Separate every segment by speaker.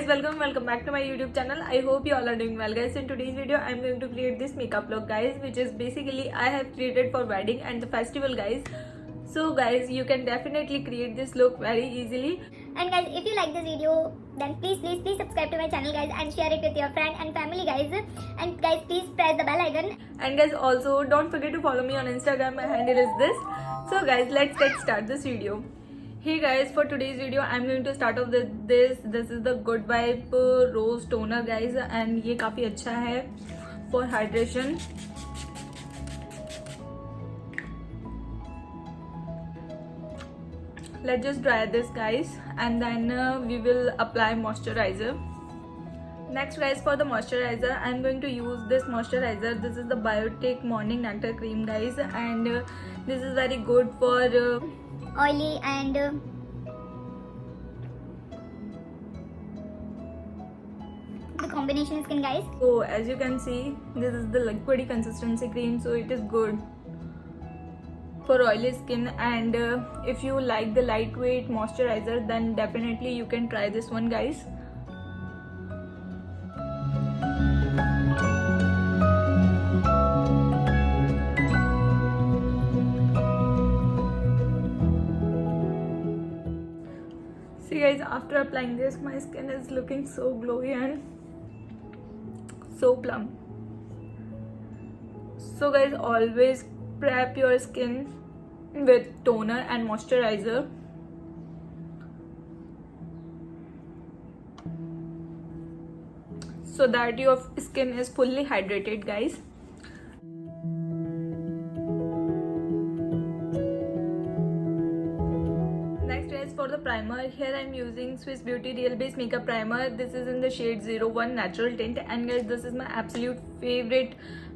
Speaker 1: welcome back to my YouTube channel. I hope you all are doing well, guys. In today's video I'm going to create this makeup look, guys, which is basically I have created for wedding and the festival, guys. So guys, you can definitely create this look very easily.
Speaker 2: And guys, if you like this video, then please subscribe to my channel, guys, and share it with your friend and family, guys. And guys, please press the bell icon.
Speaker 1: And guys, also don't forget to follow me on Instagram. My handle is this. So guys, let's get start this video. Hey guys, for today's video I'm going to start off with this. This is the Good Vibe Rose Toner, guys, and ये काफी अच्छा है for hydration. Let's just dry this, guys, and then we will apply moisturizer. Next, guys, for the moisturizer I'm going to use this moisturizer. This is the Biotic Morning Nectar Cream, guys, and this is very good for
Speaker 2: Oily and the combination skin, guys.
Speaker 1: so as you can see, this is the liquidy consistency cream, so it is good for oily skin. And if you like the lightweight moisturizer, then definitely you can try this one, guys. See guys, after applying this, my skin is looking so glowy and so plump. So guys, always prep your skin with toner and moisturizer. So that your skin is fully hydrated, guys. Next is for the primer. Here I'm using Swiss Beauty Real Base Makeup Primer. This is in the shade 01 Natural Tint, and guys, this is my absolute favorite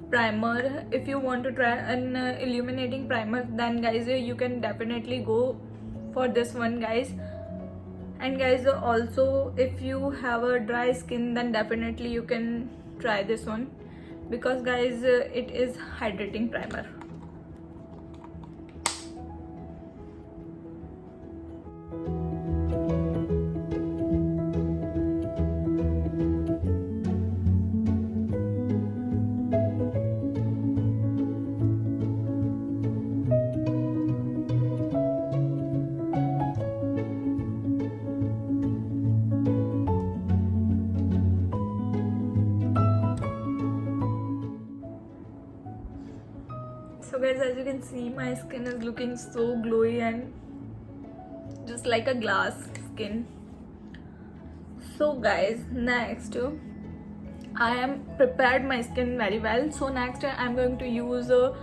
Speaker 1: primer. If you want to try an illuminating primer, then guys, you can definitely go for this one, guys. And guys, also if you have a dry skin, then definitely you can try this one, because guys, it is hydrating primer. So guys, as you can see, my skin is looking so glowy and just like a glass skin. So guys, next I am prepared my skin very well. So next I'm going to use a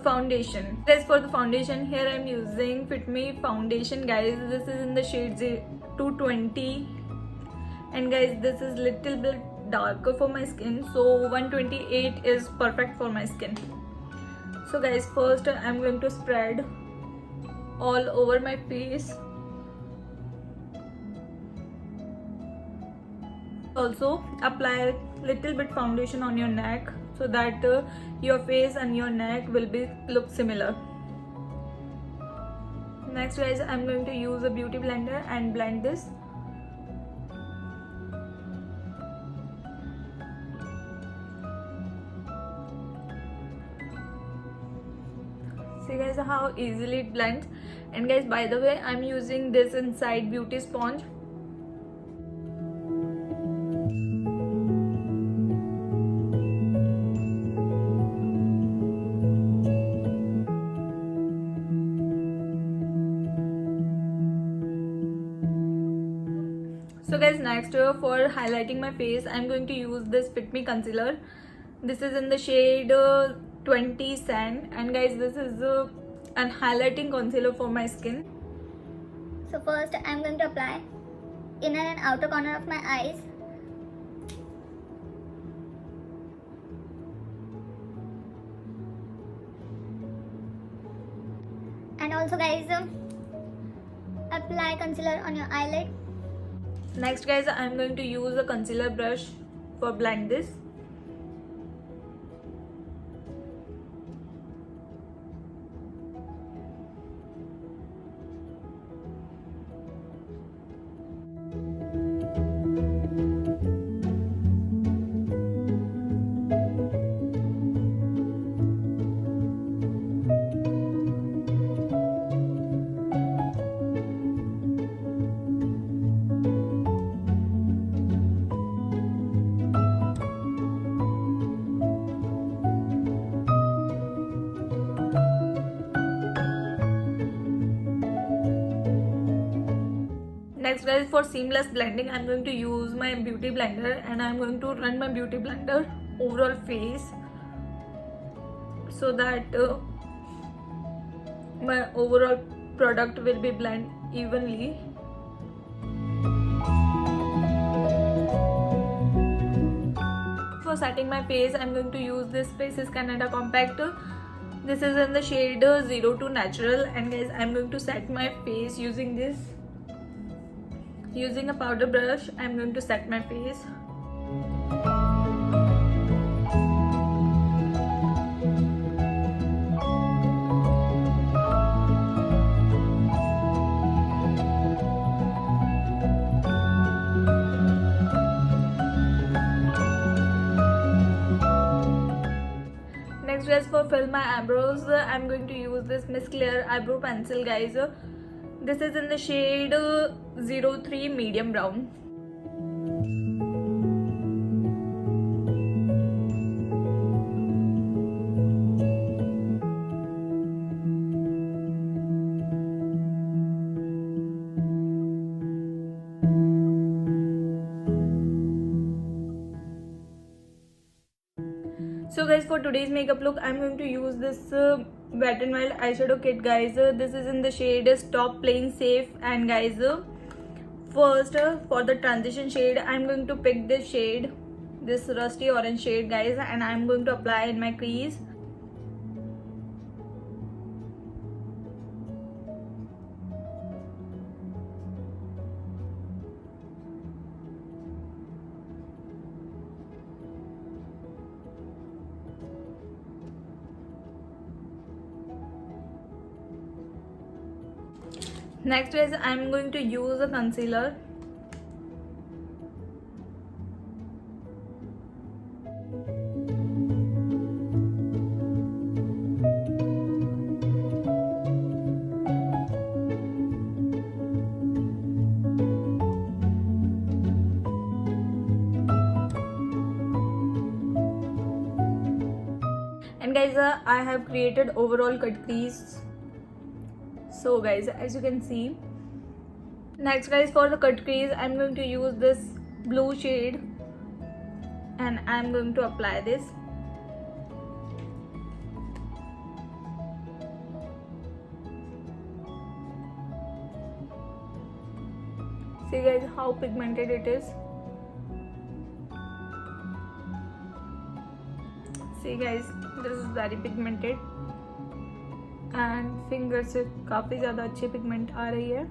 Speaker 1: foundation. Guys, for the foundation, here I'm using Fit Me foundation, guys. This is in the shade 220, and guys, this is little bit darker for my skin, so 128 is perfect for my skin. So guys, first I'm going to spread all over my face. Also apply little bit foundation on your neck, so that your face and your neck will be look similar. Next guys, I'm going to use a beauty blender and blend this. See guys, how easily it blends. And guys, by the way, I'm using this Inside Beauty sponge. So guys, next for highlighting my face, I'm going to use this Fit Me concealer. This is in the shade 20 Sand, and guys, this is an highlighting concealer for my skin.
Speaker 2: So first I'm going to apply inner and outer corner of my eyes. And also guys, apply concealer on your eyelid.
Speaker 1: Next guys, I'm going to use a concealer brush for blend this. Next guys, for seamless blending I'm going to use my beauty blender and I'm going to run my beauty blender overall face so that my overall product will be blend evenly. For setting my face I'm going to use this Faces Canada Compact. This is in the shade 02 Natural, and guys I'm going to set my face using this. Using a powder brush I'm going to set my face. Next guys, for fill my eyebrows I'm going to use this Miss Clear eyebrow pencil guys. This is in the shade 03 medium brown. So guys, for today's makeup look I'm going to use this Wet n Wild eyeshadow kit guys. This is in the shade Stop Playing Safe, and guys first for the transition shade I'm going to pick this shade, this rusty orange shade guys, and I'm going to apply in my crease. Next is I'm going to use a concealer. And guys, I have created overall cut crease. So guys, as you can see, next guys, for the cut crease I'm going to use this blue shade and I'm going to apply this. See guys how pigmented it is. See guys, this is very pigmented and finger से काफ़ी ज़्यादा अच्छी pigment आ रही है.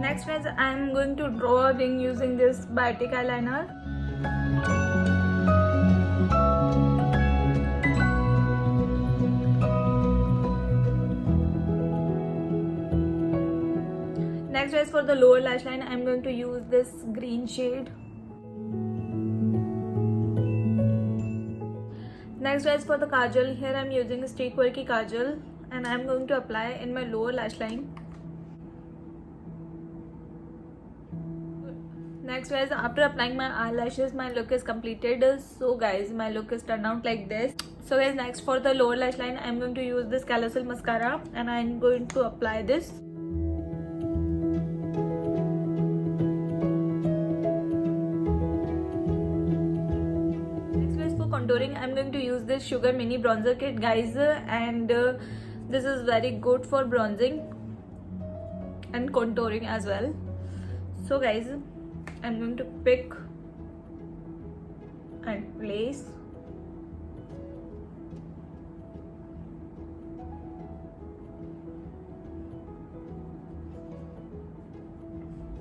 Speaker 1: Next guys, I am going to draw a wing using this Biotic eyeliner. Next is for the lower lash line I'm going to use this green shade. Next is for the kajal. Here I'm using a Streak Quirky kajal and I'm going to apply in my lower lash line. Next is after applying my eyelashes my look is completed. So guys, my look is turned out like this. So guys, next for the lower lash line I'm going to use this Colourcel mascara and I'm going to apply this. Contouring I'm going to use this Sugar Mini Bronzer Kit guys, and this is very good for bronzing and contouring as well. So guys, I'm going to pick and place.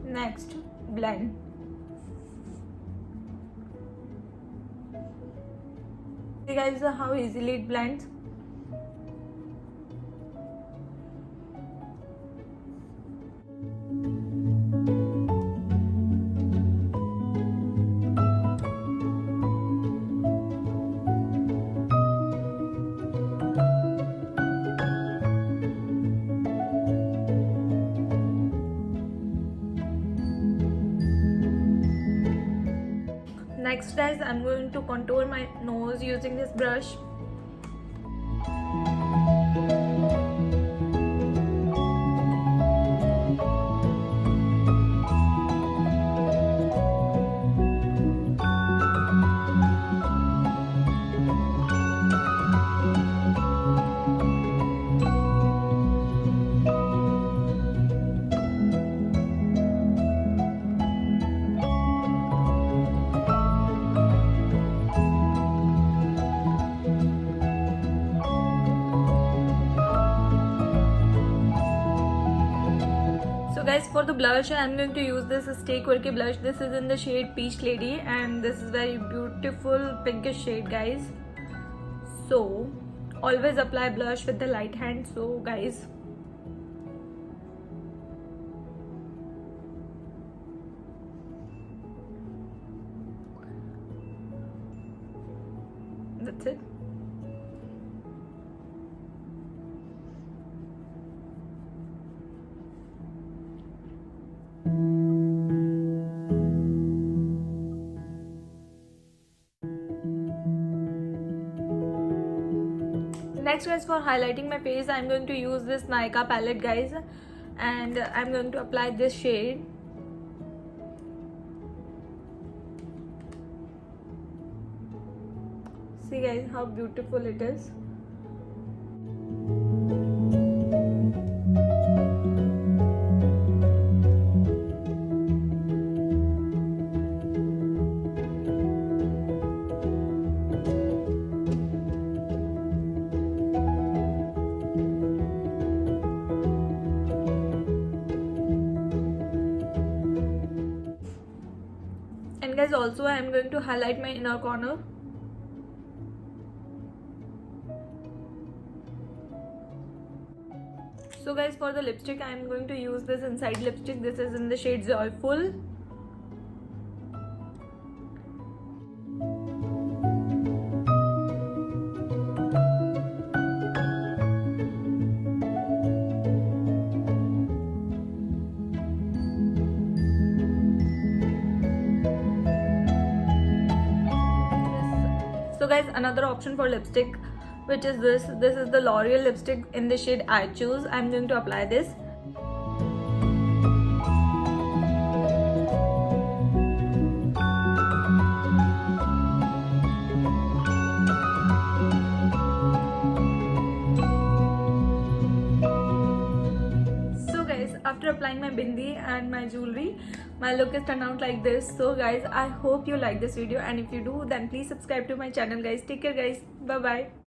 Speaker 1: Next, blend. See guys how easily it blends. Next guys, I'm going to contour my nose using this brush. So guys, for the blush I'm going to use this Stay Quirky blush. This is in the shade Peach Lady and this is very beautiful pinkish shade guys. So always apply blush with the light hand. So guys, that's it. Next guys, for highlighting my face I'm going to use this Nykaa palette guys, and I'm going to apply this shade. See guys how beautiful it is. And guys, also I am going to highlight my inner corner. So guys, for the lipstick I am going to use this inside lipstick. This is in the shade Joyful. So guys, another option for lipstick, which is this is the L'Oreal lipstick in the shade I Choose. I'm going to apply this. So guys, after applying my bindi and my jewelry, my look is turned out like this. So guys, I hope you like this video, and if you do, then please subscribe to my channel guys. Take care guys. Bye bye.